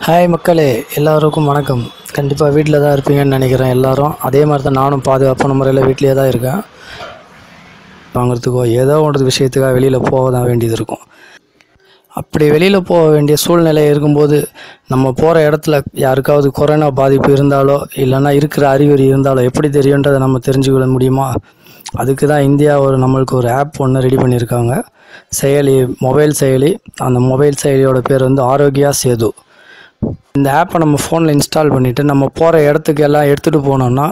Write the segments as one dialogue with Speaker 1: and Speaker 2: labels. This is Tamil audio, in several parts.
Speaker 1: ஹாய் மக்களே, எல்லாருக்கும் வணக்கம். கண்டிப்பாக வீட்டில் தான் இருப்பீங்கன்னு நினைக்கிறேன் எல்லோரும். அதே மாதிரி தான் நானும் பாதுகாப்பான முறையில் வீட்டிலே தான் இருக்கேன். வாங்கிறதுக்கோ ஏதோ ஒன்று விஷயத்துக்காக வெளியில் போக தான் வேண்டியது இருக்கும். அப்படி வெளியில் போக வேண்டிய சூழ்நிலை இருக்கும்போது நம்ம போகிற இடத்துல யாருக்காவது கொரோனா பாதிப்பு இருந்தாலோ இல்லைன்னா இருக்கிற அறிகுறி இருந்தாலோ எப்படி தெரியுன்றதை நம்ம தெரிஞ்சுக்கொள்ள முடியுமா? அதுக்கு தான் இந்தியா நம்மளுக்கு ஒரு ஆப் ஒன்று ரெடி பண்ணியிருக்காங்க. மொபைல் செயலி. அந்த மொபைல் செயலியோட பேர் ஆரோக்கியா சேது. இந்த ஆப்பை நம்ம ஃபோனில் இன்ஸ்டால் பண்ணிவிட்டு நம்ம போகிற இடத்துக்கு எல்லாம் எடுத்துகிட்டு போனோம்னா,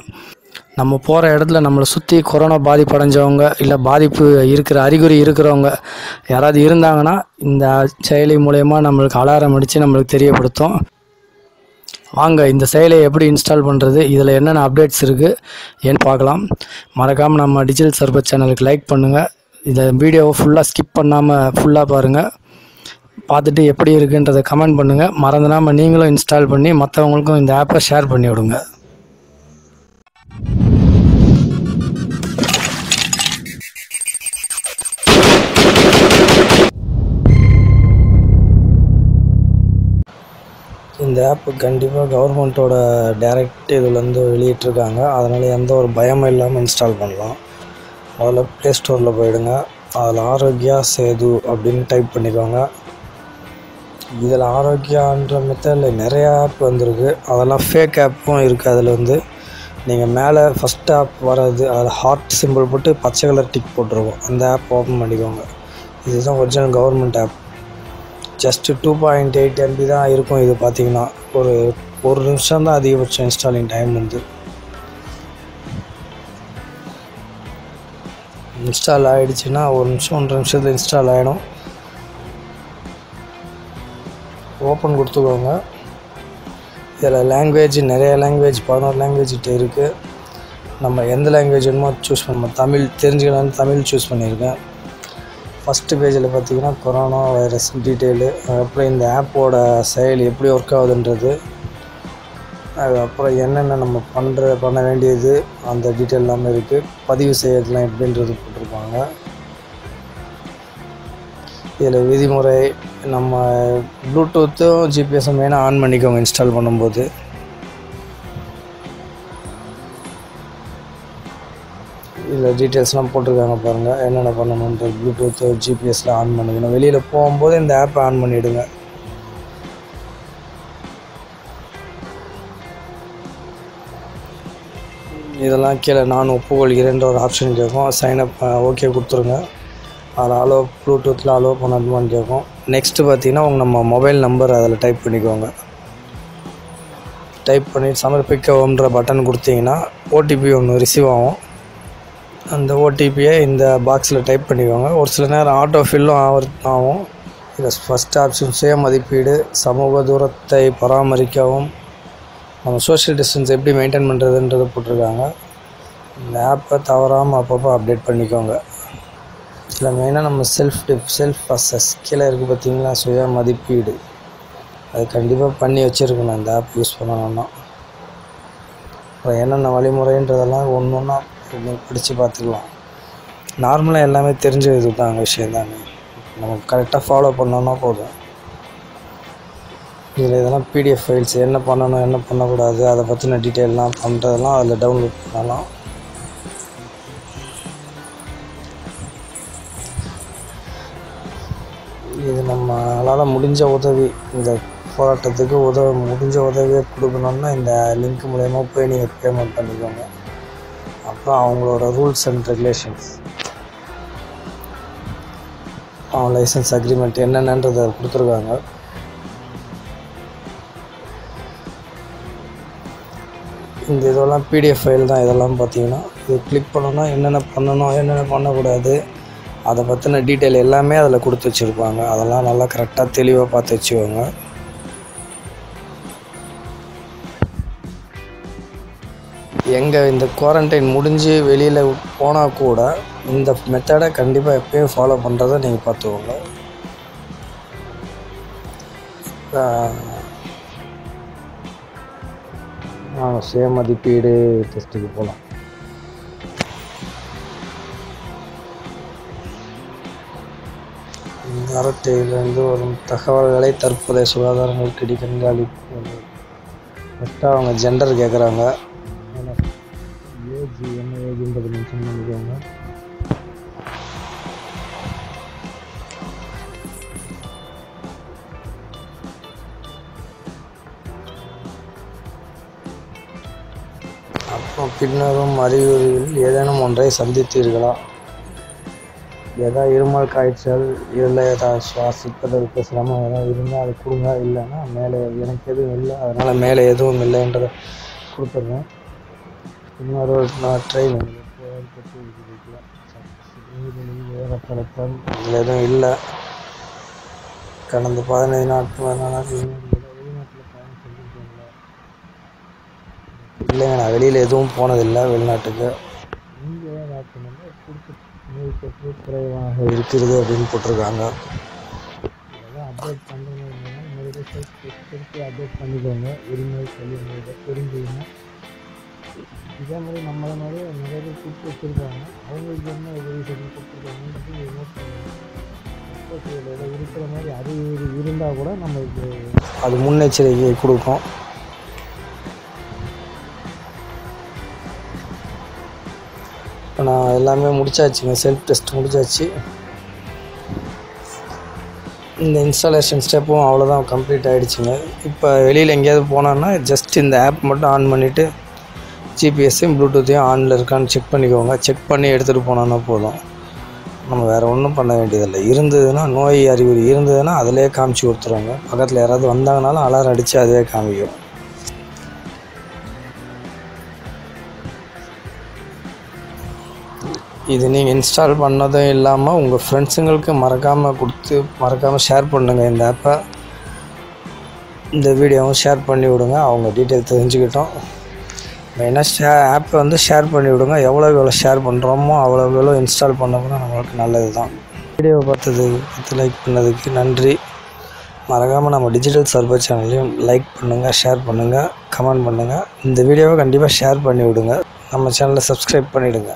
Speaker 1: நம்ம போகிற இடத்துல நம்மளை சுற்றி கொரோனா பாதிப்படைஞ்சவங்க இல்லை பாதிப்பு இருக்கிற அறிகுறி இருக்கிறவங்க யாராவது இருந்தாங்கன்னா இந்த செயலி மூலயமா நம்மளுக்கு அலாரம் அடித்து நம்மளுக்கு தெரியப்படுத்தும். வாங்க இந்த செயலியை எப்படி இன்ஸ்டால் பண்ணுறது, இதில் என்னென்ன அப்டேட்ஸ் இருக்குது ஏன்னு பார்க்கலாம். மறக்காமல் நம்ம டிஜிட்டல் சர்பத் சேனலுக்கு லைக் பண்ணுங்கள். இந்த வீடியோவை ஃபுல்லாக ஸ்கிப் பண்ணாமல் ஃபுல்லாக பாருங்கள். பார்த்துட்டு எப்படி இருக்குன்றதை கமெண்ட் பண்ணுங்கள். மறந்துடாமல் நீங்களும் இன்ஸ்டால் பண்ணி மற்றவங்களுக்கும் இந்த ஆப்பை ஷேர் பண்ணி விடுங்க. இந்த ஆப்பு கண்டிப்பாக கவர்மெண்ட்டோட டைரக்ட் இதுலேருந்து வெளியிட்டிருக்காங்க. அதனால் எந்த ஒரு பயமும் இல்லாமல் இன்ஸ்டால் பண்ணலாம். அதில் ப்ளே ஸ்டோரில் போயிடுங்க. அதில் ஆரோக்கியா சேது அப்படின்னு டைப் பண்ணிக்கோங்க. இதில் ஆரோக்கியான்ற மெத்தடில் நிறையா ஆப் வந்திருக்கு. அதெல்லாம் ஃபேக் ஆப்பும் இருக்குது. அதில் நீங்கள் மேலே ஃபஸ்ட் ஆப் வராது, அதில் ஹார்ட் சிம்பிள் போட்டு பச்சை கலர் டிக் போட்டிருக்கோம். அந்த ஆப் ஓப்பன் பண்ணிக்கோங்க. இதுதான் original government app. Just 2.8 MB தான் இருக்கும். இது பார்த்திங்கன்னா ஒரு நிமிஷம் தான் அதிகபட்சம் இன்ஸ்டாலிங் டைம் இன்ஸ்டால் ஆகிடுச்சின்னா 1-1.5 நிமிஷத்தில் இன்ஸ்டால் ஆகிடும். ஓப்பன் கொடுத்துக்கோங்க. இதில் நிறைய லாங்குவேஜ் 14 லாங்குவேஜ் இருக்குது. நம்ம எந்த லாங்குவேஜ் வேணுமோ சூஸ் பண்ணணும். தமிழ் தெரிஞ்சுக்கலான்னு தமிழ் சூஸ் பண்ணியிருக்கேன். ஃபஸ்ட்டு பேஜில் பார்த்திங்கன்னா கொரோனா வைரஸ் டீட்டெயிலு, அதுக்கப்புறம் இந்த ஆப்போட செயல் எப்படி ஒர்க் ஆகுதுன்றது, அதுக்கப்புறம் என்னென்ன நம்ம பண்ண வேண்டியது அந்த டீட்டெயில் எல்லாமே இருக்குது. பதிவு செய்யறதுலாம் எப்படின்றது போட்டிருப்பாங்க. இதில் விதிமுறை, நம்ம ப்ளூடூத்தும் ஜிபிஎஸும் வேணால் ஆன் பண்ணிக்கோங்க இன்ஸ்டால் பண்ணும்போது. இதில் டீட்டெயில்ஸ்லாம் போட்டிருக்காங்க பாருங்கள், என்னென்ன பண்ணணுன்ற. ப்ளூடூத்து ஜிபிஎஸில் ஆன் பண்ணிக்கணும். வெளியில் போகும்போது இந்த ஆப்பை ஆன் பண்ணிவிடுங்க. இதெல்லாம் கீழே நான் ஒப்புக்கொள்கிறேன்ற ஒரு ஆப்ஷன் கேட்கும். சைன்அப் ஓகே கொடுத்துருங்க. அதில் ப்ளூடூத்தில் அலோவ் பண்ணணுமான்னு கேட்கும். நெக்ஸ்ட்டு பார்த்திங்கன்னா நம்ம மொபைல் நம்பர் அதில் டைப் பண்ணிக்கோங்க. டைப் பண்ணி சமர்ப்பிக்கவுன்ற பட்டன் கொடுத்தீங்கன்னா ஓடிபி ஒன்று ரிசீவ் ஆகும். அந்த ஓடிபியை இந்த பாக்ஸில் டைப் பண்ணிக்கோங்க. ஒரு சில நேரம் ஆட்டோ ஃபில்லும் ஆகும். இதில் ஃபஸ்ட் ஆப்ஷன் சுய மதிப்பீடு, சமூக தூரத்தை பராமரிக்கவும், நம்ம சோஷியல் டிஸ்டன்ஸ் எப்படி மெயின்டைன் பண்ணுறதுன்றது போட்டிருக்காங்க. இந்த ஆப்பை தவறாமல் அப்பப்போ அப்டேட் பண்ணிக்கோங்க. இதில் மெயினாக நம்ம செல்ஃப் அசஸ் கீழே இருக்குது பார்த்திங்களா, சுய மதிப்பீடு, அது கண்டிப்பாக பண்ணி வச்சுருக்கணும் இந்த ஆப் யூஸ் பண்ணணும்னா. அப்புறம் என்னென்ன வழிமுறைன்றதெல்லாம் ஒன்றா பிடிச்சி பார்த்துக்கலாம். நார்மலாக எல்லாமே தெரிஞ்சது தான் விஷயந்தாங்க. நம்ம கரெக்டாக ஃபாலோ பண்ணோன்னா போதும். இதில் இதெல்லாம் பிடிஎஃப் ஃபைல்ஸ், என்ன பண்ணணும் என்ன பண்ணக்கூடாது அதை பற்றின டீட்டெயிலெலாம் பண்ணுறதெல்லாம் அதில் டவுன்லோட் பண்ணலாம். இது நம்மளால் முடிஞ்ச உதவி, இந்த போராட்டத்துக்கு முடிஞ்ச உதவியை கொடுக்கணுன்னா இந்த லிங்க் மூலயமா போய் நீங்கள் பேமெண்ட் பண்ணிக்கோங்க. அப்புறம் அவங்களோட ரூல்ஸ் அண்ட் ரெகுலேஷன்ஸ், அவங்க லைசன்ஸ் அக்ரிமெண்ட் என்னென்னன்றதை கொடுத்துருக்காங்க. இந்த இதெல்லாம் பிடிஎஃப் ஃபைல் தான். இதெல்லாம் பார்த்திங்கன்னா இது கிளிக் பண்ணோன்னா என்னென்ன பண்ணணும் என்னென்ன பண்ணக்கூடாது அதை பற்றின டீட்டெயில் எல்லாமே அதில் கொடுத்து வச்சுருப்பாங்க. அதெல்லாம் நல்லா கரெக்டாக தெளிவாக பார்த்து வச்சுக்கோங்க. எங்கள் இந்த குவாரண்டைன் முடிஞ்சு வெளியில் போனால் கூட இந்த மெத்தடை கண்டிப்பாக எப்பயும் ஃபாலோ பண்ணுறதை நீங்கள் பார்த்துக்கோங்க. சுய மதிப்பீடு டெஸ்ட்டுக்கு போகலாம். இந்த அரட்டையிலிருந்து வரும் தகவல்களை தற்போதைய சுகாதார நெருக்கடி கண்காணிப்பு. ஃபஸ்ட்டாக அவங்க ஜெண்டர் கேட்குறாங்க. ஏஜ் என்ன ஏஜ்ன்றது மென்ஷன் பண்ணிக்கோங்க. அப்புறம் பின்னரும் அறிகுறியில் ஏதேனும் ஒன்றை சந்தித்தீர்களா? இருமல், காய்ச்சல், இல்லை சுவாசிப்பதற்கு சிரமம் இருந்தால் அது கொடுங்க. இல்லைன்னா மேலே எனக்கு எதுவும் இல்லை, அதனால் மேலே எதுவும் இல்லைன்றதை கொடுத்துருங்க. இன்னொரு ட்ரெயின் வேறப்பழக்கம் இதில் எதுவும் இல்லை. கடந்த 15 நாட்கள் வெளிநாட்டில் பயணம் செஞ்சுருக்கீங்களா? இல்லைங்க, நான் வெளியில் எதுவும் போனதில்லை வெளிநாட்டுக்கு. இங்கே கொடுத்து நோய் தொற்று குறைவாக இருக்கிறது அப்படின்னு போட்டிருக்காங்க. அதெல்லாம் அப்டேட் பண்ணுறது திருப்பி அப்டேட் பண்ணிக்கோங்க. இருநோய் தெரிஞ்சுக்கோங்க. இதே மாதிரி நம்மளை மாதிரி நிறைய பேர் கூப்பிட்டு வச்சுருக்காங்க. அவங்களுக்கு என்ன உதவி செஞ்சு கொடுத்துருக்காங்கன்றது நோட் பண்ணுவோம். இருக்கிற மாதிரி அறிகுறி இருந்தால் கூட நம்மளுக்கு அது முன்னெச்சரிக்கை கொடுக்கும். இப்போ நான் எல்லாமே முடிச்சாச்சுங்க. செல்ஃப் டெஸ்ட் முடிச்சாச்சு. இந்த இன்ஸ்டாலேஷன் ஸ்டெப்பும் அவ்வளோதான், கம்ப்ளீட் ஆகிடுச்சிங்க. இப்போ வெளியில் எங்கேயாவது போனோன்னா ஜஸ்ட் இந்த ஆப் மட்டும் ஆன் பண்ணிவிட்டு ஜிபிஎஸ்ஸையும் ப்ளூடூத்தையும் ஆனில் இருக்கான்னு செக் பண்ணிக்கோங்க. செக் பண்ணி எடுத்துகிட்டு போனோன்னா போதும். நம்ம வேறு ஒன்றும் பண்ண வேண்டியதில்லை. இருந்ததுன்னா நோய் அறிகுறி இருந்ததுன்னா அதிலே காமிச்சு கொடுத்துருவாங்க. பக்கத்தில் யாராவது வந்தாங்கனாலும் அலாரம் அடித்து அதுவே காமிக்கும். இது நீங்கள் இன்ஸ்டால் பண்ணதும் இல்லாமல் உங்கள் ஃப்ரெண்ட்ஸுங்களுக்கு மறக்காமல் ஷேர் பண்ணுங்கள். இந்த ஆப்பை, இந்த வீடியோவும் ஷேர் பண்ணி விடுங்க. அவங்க டீட்டெயில் தெரிஞ்சுக்கிட்டோம். மெயினாக ஆப்பை ஷேர் பண்ணி விடுங்க. எவ்வளோ ஷேர் பண்ணுறோமோ அவ்வளோ இன்ஸ்டால் பண்ணோம்னா நம்மளுக்கு நல்லது தான். வீடியோவை பார்த்து லைக் பண்ணதுக்கு நன்றி. மறக்காமல் நம்ம டிஜிட்டல் சர்பத் சேனலையும் லைக் பண்ணுங்கள், ஷேர் பண்ணுங்கள், கமெண்ட் பண்ணுங்கள். இந்த வீடியோவை கண்டிப்பாக ஷேர் பண்ணி விடுங்க. நம்ம சேனலை சப்ஸ்கிரைப் பண்ணிவிடுங்க.